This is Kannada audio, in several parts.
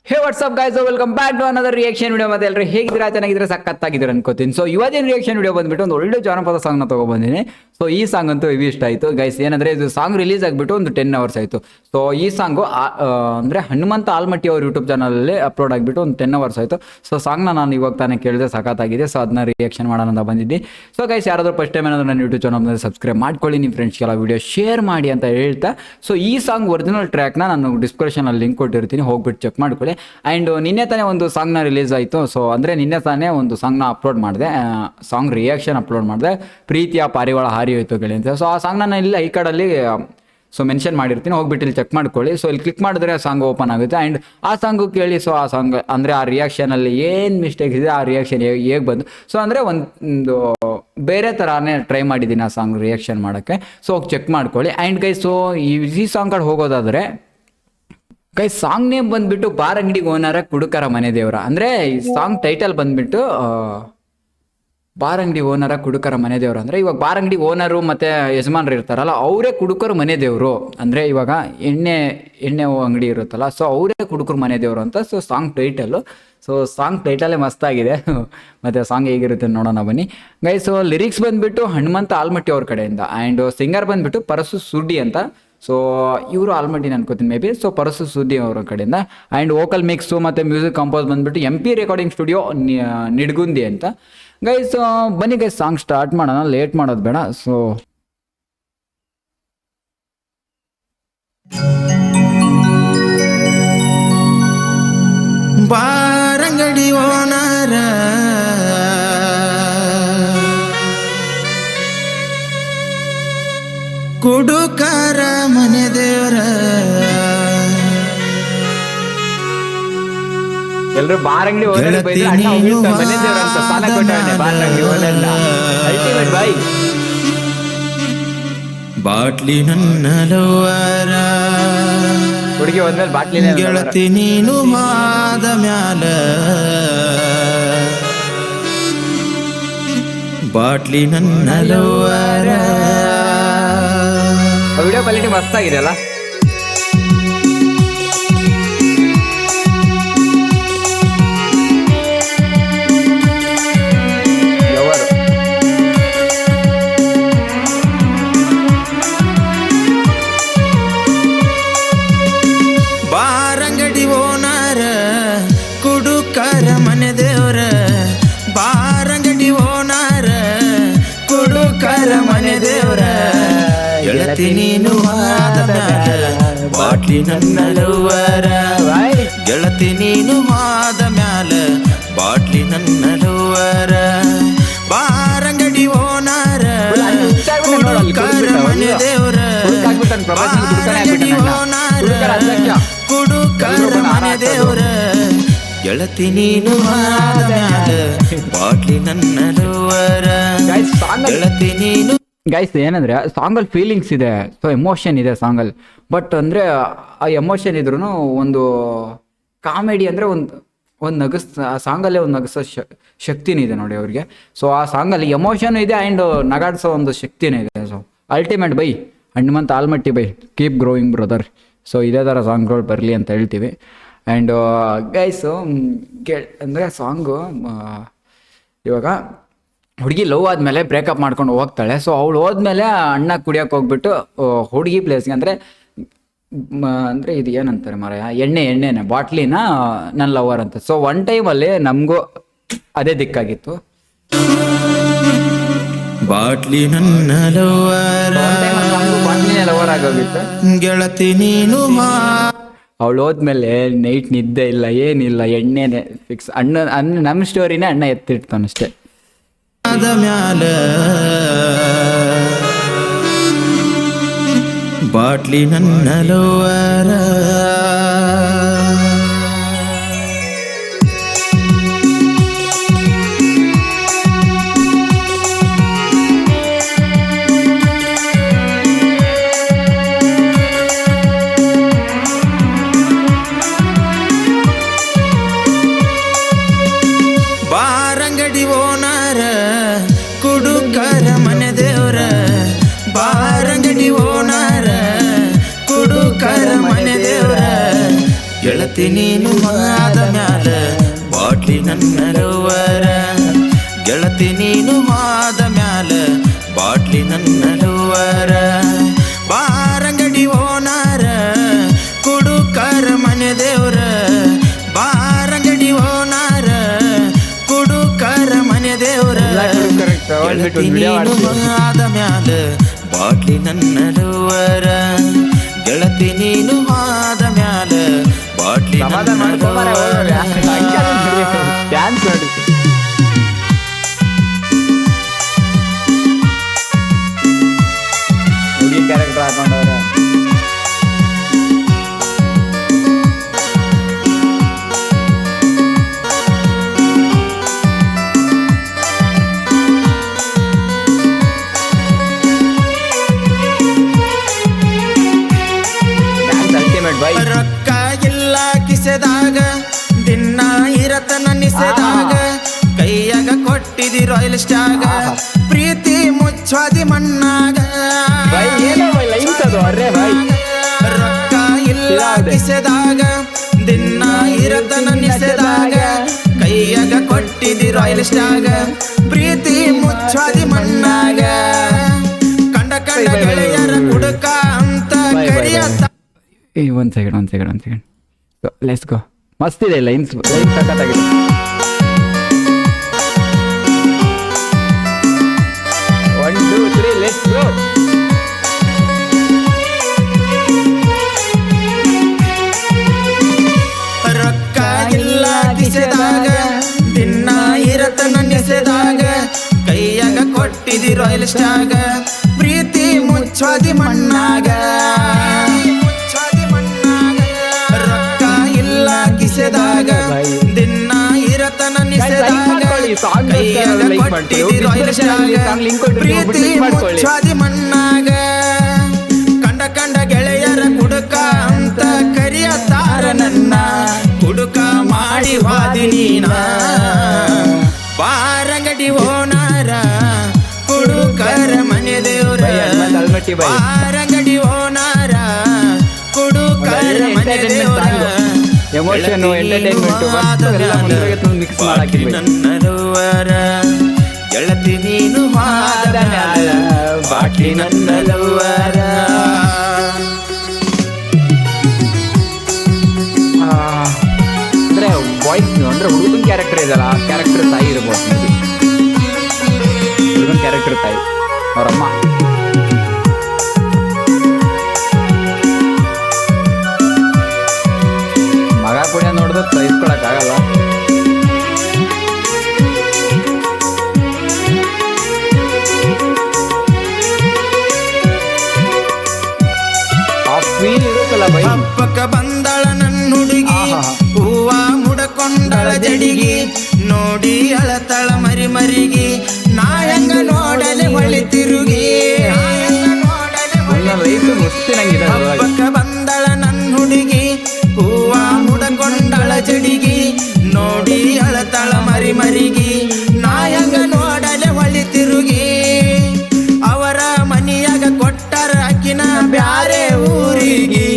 Hey what's up guys, welcome back to another reaction video. ಮತ್ತೆ ಎಲ್ಲರೂ ಹೇಗಿದ್ದೀರಾ? ಚೆನ್ನಾಗಿದ್ರೆ ಸಖತ್ತಾಗಿದ್ದೀರಾ ಅನ್ಕೋತೀನಿ. ಸೊ ಇವತ್ತಿನ ರಿಯಾಕ್ಷನ್ ವಿಡಿಯೋ ಬಂದ್ಬಿಟ್ಟು ಒಂದು ಒಳ್ಳೆ ಜಾನಪದ ಸಾಂಗ್ನ ತೊಗೊಬಂದಿನಿ. ಸೊ ಈ ಸಾಂಗ್ ಅಂತೂ ಇವಿ ಇಷ್ಟ ಆಯಿತು ಗೈಸ್. ಏನಂದರೆ ಇದು ಸಾಂಗ್ ರಿಲೀಸ್ ಆಗಿಬಿಟ್ಟು ಒಂದು 10 hours ಆಯಿತು. ಸೊ ಈ ಸಾಂಗು ಅಂದರೆ ಹನುಮಂತ ಆಲ್ಮಟ್ಟಿ ಅವ್ರ ಯೂಟ್ಯೂಬ್ ಚಾನಲಲ್ಲಿ ಅಪ್ಲೋಡ್ ಆಗಿಬಿಟ್ಟು ಒಂದು 10 hours ಆಯಿತು. ಸೊ ಸಾಂಗ್ನ ನಾನು ಇವಾಗ ತಾನೇ ಕೇಳಿದೆ, ಸಖತ್ತಾಗಿದೆ. ಸೊ ಅದನ್ನ ರಿಯಾಕ್ಷನ್ ಮಾಡೋಣ ಅಂತ ಬಂದಿದ್ದೆ. ಸೊ ಗೈಸ್, ಯಾರಾದರೂ ಫಸ್ಟ್ ಟೈಮ್ ಏನಾದರೂ ನನ್ನ ಯೂಟ್ಯೂಬ್ ಚಾನಲ್ ಸಬ್ಸ್ಕ್ರೈಬ್ ಮಾಡ್ಕೊಳ್ಳಿ, ನಿಮ್ಮ ಫ್ರೆಂಡ್ಸ್ಗೆಲ್ಲ ವಿಡಿಯೋ ಶೇರ್ ಮಾಡಿ ಅಂತ ಹೇಳ್ತಾ, ಸೊ ಈ ಸಾಂಗ್ ಒರಿಜಿನಲ್ ಟ್ರ್ಯಾಕ್ನ ನಾನು ಡಿಸ್ಕ್ರಿಪ್ಷನಲ್ಲಿ ಲಿಂಕ್ ಕೊಟ್ಟಿರ್ತೀನಿ, ಹೋಗ್ಬಿಟ್ಟು ಚೆಕ್ ಮಾಡ್ಕೊಳ್ಳಿ. ಆ್ಯಂಡ್ ನಿನ್ನೆ ತಾನೇ ಒಂದು ಸಾಂಗ್ನ ರಿಲೀಸ್ ಆಯಿತು. ಸೊ ಅಂದರೆ ನಿನ್ನೆ ತಾನೇ ಒಂದು ಸಾಂಗ್ನ ಅಪ್ಲೋಡ್ ಮಾಡಿದೆ, ಸಾಂಗ್ ರಿಯಾಕ್ಷನ್ ಅಪ್ಲೋಡ್ ಮಾಡಿದೆ, ಪ್ರೀತಿಯ ಪಾರಿವಾಳ ಹಾರಿ ಹೋಯ್ತು ಗೆಳೆ ಅಂತ. ಸೊ ಆ ಸಾಂಗ್ನ ನಾನು ಇಲ್ಲಿ ಐ ಕಾರ್ಡಲ್ಲಿ ಸೊ ಮೆನ್ಷನ್ ಮಾಡಿರ್ತೀನಿ, ಹೋಗ್ಬಿಟ್ಟು ಇಲ್ಲಿ ಚೆಕ್ ಮಾಡ್ಕೊಳ್ಳಿ. ಸೊ ಇಲ್ಲಿ ಕ್ಲಿಕ್ ಮಾಡಿದ್ರೆ ಆ ಸಾಂಗ್ ಓಪನ್ ಆಗುತ್ತೆ. ಆ್ಯಂಡ್ ಆ ಸಾಂಗು ಕೇಳಿ. ಸೊ ಆ ಸಾಂಗ್ ಅಂದರೆ ಆ ರಿಯಾಕ್ಷನಲ್ಲಿ ಏನು ಮಿಸ್ಟೇಕ್ ಇದೆ, ಆ ರಿಯಾಕ್ಷನ್ ಹೇಗೆ ಬಂದು, ಸೊ ಅಂದರೆ ಒಂದು ಬೇರೆ ಥರನೇ ಟ್ರೈ ಮಾಡಿದ್ದೀನಿ ಆ ಸಾಂಗ್ ರಿಯಾಕ್ಷನ್ ಮಾಡೋಕ್ಕೆ. ಸೊ ಚೆಕ್ ಮಾಡ್ಕೊಳ್ಳಿ. ಆ್ಯಂಡ್ ಗೈಸ್, ಸೊ ಈ ಸಾಂಗ್ ಕಡೆ ಹೋಗೋದಾದರೆ ಗೈಸ್, ಸಾಂಗ್ ನೇಮ್ ಬಂದ್ಬಿಟ್ಟು ಬಾರ್ ಅಂಗಡಿಗೆ ಓನರ ಕುಡುಕರ ಮನೆ ದೇವರ. ಅಂದರೆ ಈ ಸಾಂಗ್ ಟೈಟಲ್ ಬಂದ್ಬಿಟ್ಟು ಬಾರ್ ಅಂಗಡಿ ಓನರ ಕುಡುಕರ ಮನೆ ದೇವರು. ಅಂದರೆ ಇವಾಗ ಬಾರ್ ಅಂಗಡಿ ಓನರು ಮತ್ತು ಯಜಮಾನ್ರು ಇರ್ತಾರಲ್ಲ, ಅವರೇ ಕುಡುಕರು ಮನೆ ದೇವರು. ಅಂದರೆ ಇವಾಗ ಎಣ್ಣೆ ಅಂಗಡಿ ಇರುತ್ತಲ್ಲ, ಸೊ ಅವರೇ ಕುಡುಕರು ಮನೆ ದೇವರು ಅಂತ. So song title. So song ಟೈಟಲೇ ಮಸ್ತಾಗಿದೆ. ಮತ್ತು ಸಾಂಗ್ ಹೇಗಿರುತ್ತೆ ನೋಡೋಣ ಬನ್ನಿ ಗೈಸ್. ಸೊ ಲಿರಿಕ್ಸ್ ಬಂದ್ಬಿಟ್ಟು ಹನುಮಂತ ಆಲ್ಮಟ್ಟಿ ಅವ್ರ ಕಡೆಯಿಂದ. ಆ್ಯಂಡ್ ಸಿಂಗರ್ ಬಂದ್ಬಿಟ್ಟು ಪರಸು ಸುಡ್ಡಿ ಅಂತ. ಸೊ ಇವರು ಆಲ್ಮಟ್ಟಿನ ಅನ್ಕೋತೀನಿ ಮೇ ಬಿ. ಸೊ ಪರಸು ಸುದ್ದಿ ಅವರ ಕಡೆಯಿಂದ. ಆ್ಯಂಡ್ ವೋಕಲ್ ಮಿಕ್ಸು ಮತ್ತು ಮ್ಯೂಸಿಕ್ ಕಂಪೋಸ್ ಬಂದ್ಬಿಟ್ಟು MP ರೆಕಾರ್ಡಿಂಗ್ ಸ್ಟುಡಿಯೋ ನಿಡ್ಗುಂದಿ ಅಂತ. ಗೈಸ್ ಬನ್ನಿ ಗೈಸ್, ಸಾಂಗ್ ಸ್ಟಾರ್ಟ್ ಮಾಡೋಣ, ಲೇಟ್ ಮಾಡೋದು ಬೇಡ. ಸೊ ಬಾರಂಗಡಿ ಓನರ ಕುಡುಕರ ಮನೆ ದೇವರ. ಎಲ್ಲರೂ ಬಾರ್ ಅಂಗಡಿ ಓನರ್ ಬೈದ್ರೆ ಅಣ್ಣ ಹೋಗಿರ್ತಾರೆ ಮನೆ ದೇವ್ರ ಅಂತ ಸಾಲ ಕೊಟ್ಟವನೆ. ಬಾರ್ ಅಂಗಡಿ ಓನರ್ನ ಅಲ್ಟಿಮೇಟ್ ಬಾಯ್. ಬಾಟ್ಲಿ ನನ್ನ ಲವರ ಹುಡುಗಿ ಹೋದ್ಮೇಲೆ ಬಾಟ್ಲಿನೇ ಗೆಳತಿ ನೀನು ಮಾದ ಮ್ಯಾಲ. ಬಾಟ್ಲಿ ನನ್ನ ಲವರ. ವಿಡಿಯೋ ಕ್ವಾಲಿಟಿ ಮಸ್ತಾಗಿದೆ ಅಲ್ಲ. ಬಾರಂಗಡಿ ಓನರ ಕುಡುಕರ ಮನೆ ದೇವರ. ಬಾರಂಗಡಿ ಓನರ ಕುಡುಕರ ಮನೆ ದೇವರ. ಗೆಳತಿ ನೀನು ಮಾದ ಮ್ಯಾಲ. ಬಾಟ್ಲಿ ನನ್ನ ಲವರ. ಗೆಳತಿ ನೀನು ಮಾದ ಮ್ಯಾಲ. ಬಾಟ್ಲಿ ನನ್ನ ಲವರ. ಬಾರಂಗಡಿ ಓನರ ಕುಡುಕರ ಮನೆ ದೇವರ. ಬಾರಂಗಡಿ ಓನರ ಕುಡುಕರ ಮನೆ ದೇವರ. ಗೆಳತಿ ನೀನು ಮಾದ ಮ್ಯಾಲ. ಬಾಟ್ಲಿ ನನ್ನ ಲವರ. ಗೆಳತಿ ನೀನು. ಗೈಸ್ ಏನಂದರೆ ಸಾಂಗಲ್ಲಿ ಫೀಲಿಂಗ್ಸ್ ಇದೆ, ಸೊ ಎಮೋಷನ್ ಇದೆ ಸಾಂಗಲ್ಲಿ. ಬಟ್ ಅಂದರೆ ಆ ಎಮೋಷನ್ ಇದ್ರೂ ಒಂದು ಕಾಮಿಡಿ ಅಂದರೆ ಒಂದು ಆ ಸಾಂಗಲ್ಲೇ ಒಂದು ನಗಿಸೋ ಶಕ್ತಿನೂ ಇದೆ ನೋಡಿ ಅವ್ರಿಗೆ. ಸೊ ಆ ಸಾಂಗಲ್ಲಿ ಎಮೋಷನ್ ಇದೆ ಆ್ಯಂಡ್ ನಗಾಡ್ಸೋ ಒಂದು ಶಕ್ತಿನೂ ಇದೆ. ಸೊ ಅಲ್ಟಿಮೇಟ್ ಬೈ ಹನುಮಂತ ಆಲ್ಮಟ್ಟಿ ಬೈ, ಕೀಪ್ ಗ್ರೋಯಿಂಗ್ ಬ್ರದರ್. ಸೊ ಇದೇ ಥರ ಸಾಂಗ್ಗಳು ಬರಲಿ ಅಂತ ಹೇಳ್ತೀವಿ. ಆ್ಯಂಡ್ ಗೈಸು ಅಂದರೆ ಸಾಂಗು ಇವಾಗ ಹುಡುಗಿ ಲವ್ ಆದಮೇಲೆ ಬ್ರೇಕಪ್ ಮಾಡ್ಕೊಂಡು ಹೋಗ್ತಾಳೆ. ಸೊ ಅವಳು ಹೋದ್ಮೇಲೆ ಅಣ್ಣ ಕುಡಿಯೋಕೆ ಹೋಗ್ಬಿಟ್ಟು ಹುಡುಗಿ ಪ್ಲೇಸ್ಗೆ ಅಂದರೆ ಇದು ಏನಂತಾರೆ ಮಾರಾಯ, ಎಣ್ಣೆನೆ ಬಾಟ್ಲಿನ ನನ್ನ ಲವರ್ ಅಂತ. ಸೊ ಒನ್ ಟೈಮಲ್ಲಿ ನಮಗೂ ಅದೇ ದಿಕ್ಕಾಗಿತ್ತು. ಬಾಟ್ಲಿ ನನ್ನ ಲವರ. ಬಾಟ್ಲಿನೇ ಲವರ್ ಆಗೋಗಿತ್ತು. ಗೆಳತಿ ನೀನು ಅವಳು ಹೋದ್ಮೇಲೆ ನೈಟ್ ನಿದ್ದೆ ಇಲ್ಲ, ಏನಿಲ್ಲ, ಎಣ್ಣೆನೆ ಫಿಕ್ಸ್. ನಮ್ಮ ಸ್ಟೋರಿನೇ ಅಣ್ಣ ಎತ್ತಿಡ್ತಾನಷ್ಟೇ. ಮ್ಯಾಲ ಬಾಟ್ಲಿ ನನ್ನ ಲವರ. ಬಾರಂಗಡಿ ಓನರ ಕುಡುಕರ ಮನೆ ದೇವರ. ಬಾರಂಗಡಿ ಓನರ ಕುಡುಕರ ಮನೆ ದೇವರ. ಗೆಳತಿ ನೀನು ಆದ ಮ್ಯಾಲ ಬಾಟ್ಲಿ ನನ್ನ ಲವ್ವರ ಗೆಳತಿ ನೀನು ಆದ ಮ್ಯಾಲ ಬಾಟ್ಲಿ ನನ್ನ ಲವ್ವರ ಬಾರಂಗಡಿ ಓನಾರ ಕುಡುಕರ ಮನೆ ದೇವ್ರ ಬಾರಂಗಡಿ ಓನಾರ ಕುಡುಕರ ಮನೆ ದೇವ್ರ ಗೆಳತಿ ನೀನು ಆದ ಮ್ಯಾಲ ಬಾಟ್ಲಿ ನನ್ನ ಲವ್ವರ ಗೆಳತಿ ನೀನು ಆದ ಮ್ಯಾಲ ಬಾಟ್ಲಿ ನನ್ನ ಲವ್ವರ ಡ್ಯಾನ್ಸ್ ಮಾಡಿ ಹುಡುಗಿ ಕ್ಯಾರೆಕ್ಟರ್ ಹಾಕೊಂಡವ್ರ ರೊಕ್ಕ ಇಲ್ಲ ಕಿಸೆದಾಗ ದಿನ ಇರತನ ನಿಸೆದಾಗ ಕೈಯಾಗ ಕೊಟ್ಟಿದಿ ರಾಯಲ್ ಸ್ಟಾಗ ಪ್ರೀತಿ ಮುಚ್ಚಾದಿ ಮಣ್ಣಾಗ ರೊಕ್ಕ ಇಲ್ಲ ಕಿಸೆದಾಗ ದಿನ ಇರತನ ನಿಸೆದಾಗ ಕೈಯಾಗ ಕೊಟ್ಟಿದಿ ರಾಯಲ್ ಸ್ಟಾಗ ಪ್ರೀತಿ ಮುಚ್ಚಾದಿ ಮಣ್ಣಾಗ ಕಂಡ ಕಂಡ ಗೆಳೆಯರ ಕುಡುಕ ಅಂತ ಕರಿಯತ್ತ ಒಂದ್ ಸೆಕೆಂಡ್ ಲೆಟ್ಸ್ ಗೋ ಮಸ್ತ್ ಇದೆ ಲೈನ್ಸ್ ಸಖತ್ತಾಗಿದೆ one two three let's go ರೊಕ್ಕ ಇಲ್ಲ ಕಿಸೆದಾಗ ದಿನ ಇರತನ ನೆಸೆದಾಗ ಕೈಯಾಗ ಕೊಟ್ಟಿದಿ ರಾಯಲ್ ಸ್ಟಾಗ ಪ್ರೀತಿ ಮುಚ್ಚಾದಿ ಮಣ್ಣಾಗ ರೊಕ್ಕ ಇಲ್ಲ ಕಿಸೆದಾಗ ದಿನ ಇರತನ ನಿಸೆದಾಗ ಕೈಯಾಗ ಕೊಟ್ಟಿದಿ ರಾಯಲ್ ಸ್ಟಾಗ ಪ್ರೀತಿ ಮುಚ್ಚಾದಿ ಮಣ್ಣಾಗ ಕಂಡ ಕಂಡ ಗೆಳೆಯರ ಕುಡುಕ ಅಂತ ಕರಿಯತಾರ ನನ್ನ ಕುಡುಕ ಮಾಡಿ ವಾದಿ ನೀನ ಬಾರಂಗಡಿ ಓನಾರ ಕುಡುಕರ ಮನೆ ದೇವ್ರ ಬಾರಂಗಡಿ ಓನಾರ ಕುಡುಕರ ಮನೆ ದೇವ್ರ ಎಮೋಷನ್ ಎಂಟರ್ಟೈನ್ಮೆಂಟ್ ಮಿಕ್ಸ್ ಮಾಡಾಕಿದ್ವಿ ನನ್ನ ಲವ್ವರ ಗೆಳತಿ ನೀನು ಆದ ಮ್ಯಾಲ ಬಾಟ್ಲಿ ನನ್ನ ಲವ್ವರ ಅಂದ್ರೆ ವಾಯ್ಸ್ ಅಂದ್ರೆ ಹುಡುಗನ ಕ್ಯಾರೆಕ್ಟರ್ ಇದಲ್ಲ ಆ ಕ್ಯಾರೆಕ್ಟರ್ ತಾಯಿ ಇರ್ಬೋದು ಹುಡುಗನ ಕ್ಯಾರೆಕ್ಟರ್ ತಾಯಿ ಅವರಮ್ಮ ಮಗ ಕೂಡ ನೋಡಿದ್ರೆ ಸಹಿಸ್ಕೊಳಕ್ ಆಗಲ್ಲ ಆ ಫೀಲ್ ಇರುತ್ತಲ್ಲ ಬೈ ಹಬ್ಬಕ್ಕ ಬಂದಳ ನನ್ನ ಹುಡುಗಿ ಹೂವ ಮುಡಕೊಂಡಳ ಜಡಿಗಿ ನೋಡಿ ಅಳತಳ ಮರಿ ಮರಿಗೆ ನಾ ಹೆಂಗ ನೋಡಲೆ ಹೊಳಿ ತಿರುಗಿ ಹಬ್ಬಕ್ಕ ಬಂದಳ ನನ್ನ ಹುಡುಗಿ ಹೂವ ಮುಡಕೊಂಡಳ ಜಡಿಗಿ ನೋಡಿ ಅಳತಳ ಮರಿ ಮರಿಗೆ ನಾ ಹೆಂಗ ನೋಡಲೆ ಹೊಳಿ ತಿರುಗಿ ಅವರ ಮನಿಯಾಗ ಕೊಟ್ಟರ ಅಕ್ಕಿನ ಬ್ಯಾರೆ ಊರಿಗೆ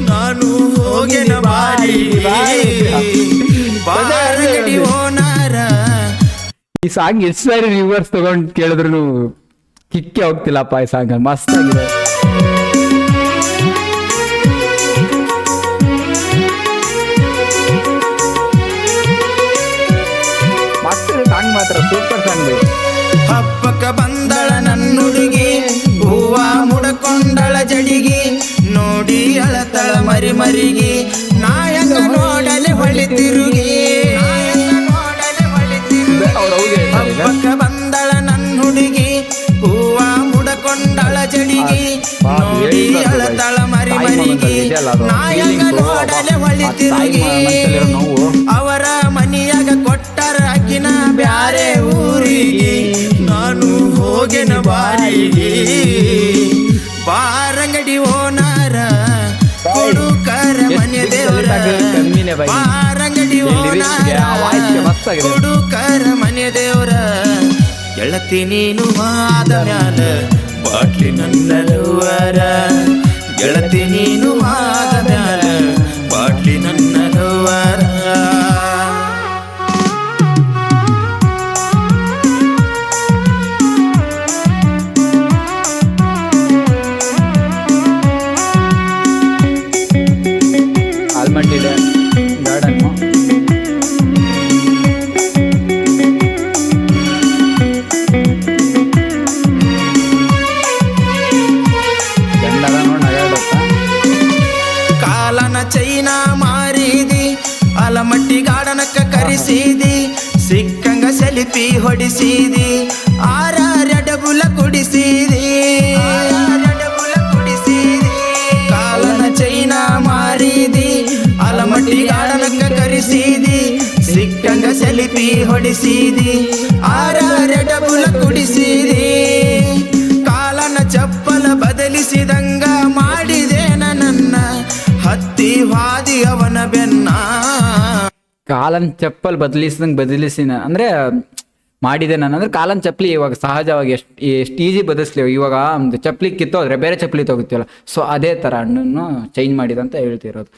ನಾನು ಹೋಗಿನ ಬಾರಿ ಓನಾರ ಈ ಸಾಂಗ್ ಎಷ್ಟು ಸಾರಿ ರಿವರ್ಸ್ ತಗೊಂಡ್ ಕೇಳಿದ್ರು ಕಿಕ್ಕೆ ಹೋಗ್ತಿಲ್ಲಪ್ಪ ಈ ಸಾಂಗ್ ಮಸ್ತ್ ಆಗಿದೆ ಮಸ್ತ್ ಸಾಂಗ್ ಮಾತ್ರ ಸೂಪರ್ ಸಾಂಗ್ ಬೈ ಹಬ್ಬಕ್ಕ ಬಂದಳ ನನ್ನ ಹುಡುಗಿ ಹೂವ ಮುಡಕೊಂಡಳ ಜಡಿಗಿ ನೋಡಿ ಅಳತಳ ಮರಿ ಮರಿಗೆ ನಾ ಹೆಂಗ ನೋಡಲೆ ಹೊಳಿ ತಿರುಗಿ ಹಬ್ಬಕ್ಕ ಬಂದಳ ನನ್ನ ಹುಡುಗಿ ಹೂವ ಮುಡಕೊಂಡಳ ಜಡಿಗಿ ನೋಡಿ ಅಳತಳ ಮರಿ ಮರಿಗೆ ನಾ ಹೆಂಗ ನೋಡಲೆ ಹೊಳಿ ತಿರುಗಿ ಅವರ ಮನಿಯಾಗ ಕೊಟ್ಟರ ಅಕ್ಕಿನ ಬ್ಯಾರೆ ಊರಿಗೆ ನಾನು ಹೋಗಿನ ಬಾರಿಗೆ ಬಾರಂಗಡಿ ಓನಾರ ಕೊಡುಕರ ಮನೆ ದೇವ್ರ ಬಾರಂಗಡಿ ಓನಾರ ಕೊಡುಕರ ಮನೆ ದೇವ್ರ ಗೆಳತಿ ನೀನು ಆದ ಮ್ಯಾಲ ಬಾಟ್ಲಿ ನನ್ನ ಲವ್ವರ ಗೆಳತಿ ನೀನು ಆದ ಮ್ಯಾಲ ಬಾಟ್ಲಿ ನನ್ನ ಲವ್ವರ ಗಾರ್ಡನ್ನು. ಗಂಡದ ನೋಡ್ ನಗಾಡುತ್ತ. ಕಾಲನ ಚೈನಾ ಮಾರಿದಿ ಅಲಮಟ್ಟಿ ಗಾರ್ಡನಕ್ಕ ಕರೆಸಿದಿ ಸಿಕ್ಕಂಗ ಸೆಲ್ಫಿ ಹೊಡಿಸಿದಿ ಆರಾರಡಬುಲ ಕುಡಿಸಿದಿ ಕಾಲನ ಚೈನಾ ಮಾರಿದಿ ಅಲಮಟ್ಟಿ ಗಾರ್ಡನಕ್ಕ ಕರೆಸಿದಿ ಸಿಕ್ಕಂಗ ಸೆಲ್ಫಿ ಹೊಡಿಸಿದಿ ಆರಾರಡಬುಲ ಕುಡಿಸಿದಿ ಕಾಲನ ಚಪ್ಪಲ ಬದಲಿಸಿದಂಗ ಮಾಡಿದೆ ನನ್ನ ಹತ್ತಿ ಹಾದಿ ಅವನ ಬೆನ್ನ. ಕಾಲನ್ ಚಪ್ಪಲ್ ಬದಲಿಸಿ ಅಂದ್ರೆ ಮಾಡಿದೆ ನಾನು ಅಂದ್ರೆ ಕಾಲನ್ ಚಪ್ಪಲಿ ಇವಾಗ ಸಹಜವಾಗಿ ಎಷ್ಟು ಈಸಿ ಬದಲಿಸ್ಲಿ. ಇವಾಗ ಒಂದು ಚಪ್ಪಲಿ ಕಿತ್ತೋದ್ರೆ ಬೇರೆ ಚಪ್ಪಲಿ ತಗೋತೀವಲ್ಲ, ಸೊ ಅದೇ ಥರ ಹಣ್ಣನ್ನು ಚೇಂಜ್ ಮಾಡಿದಂತ ಹೇಳ್ತಿರೋದು.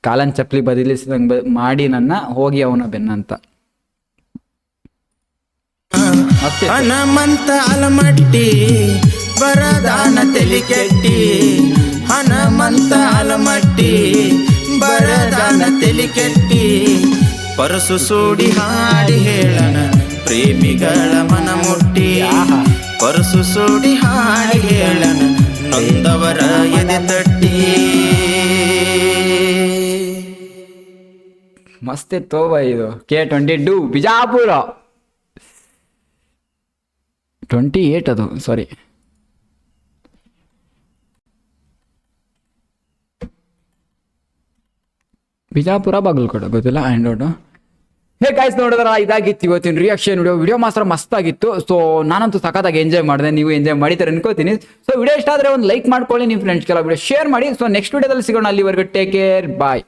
ಕಾಲನ್ ಚಪ್ಪಲಿ ಬದಲಿಸಿದಂಗೆ ಮಾಡಿ ನನ್ನ ಹೋಗಿ ಅವನ ಬೆನ್ನ ಅಂತ. ಹನುಮಂತ ಅಲಮಟ್ಟಿ ಬರದಾನ ತಲಿ ಕೆಟ್ಟಿ ಹನುಮಂತ ಅಲಮಟ್ಟಿ ಬರದಾನ ತಲಿ ಕೆಟ್ಟಿ ಪರಸು ಸೂಡಿ ಹಾಡಿ ಹೇಳನ ಪ್ರೇಮಿಗಳ ಮನ ಮುಟ್ಟಿ ಪರಸು ಸೂಡಿ ಹಾಡಿ ಹೇಳನ ನೊಂದವರ ಎದೆ ತಟ್ಟಿ. ಮಸ್ತ್ ಇತ್ತು ಇದು. K22 ಬಿಜಾಪುರ 28 ಅದು ಸಾರಿ. ಬಿಜಾಪುರ ಬಾಗಲಕೋಟೆ ಗೊತ್ತಿಲ್ಲ. ಆ್ಯಂಡ್ ಹೇ ಗಾಯ್ಸ್, ನೋಡಿದ್ರ ಇದಾಗಿತ್ತು ಇವತ್ತಿನ ರಿಯಾಕ್ಷನ್ ವಿಡಿಯೋ ಮಾತ್ರ ಮಸ್ತ್ ಆಗಿತ್ತು. ಸೊ ನಾನಂತೂ ಸಖತ್ತಾಗಿ ಎಂಜಾಯ್ ಮಾಡಿದೆ, ನೀವು ಎಂಜಾಯ್ ಮಾಡಿದ್ದಾರೆ ಅನ್ಕೋತೀನಿ. ಸೊ ವಿಡಿಯೋ ಇಷ್ಟ ಆದರೆ ಒಂದು ಲೈಕ್ ಮಾಡ್ಕೊಳ್ಳಿ, ನಿಮ್ಮ ಫ್ರೆಂಡ್ಸ್ಗೆಲ್ಲ ವಿಡಿಯೋ ಶೇರ್ ಮಾಡಿ. ಸೊ ನೆಕ್ಸ್ಟ್ ವಿಡಿಯೋದಲ್ಲಿ ಸಿಗೋಣ. ಅಲ್ಲಿವರೆಗೂ ಟೇಕ್ ಕೇರ್, ಬಾಯ್.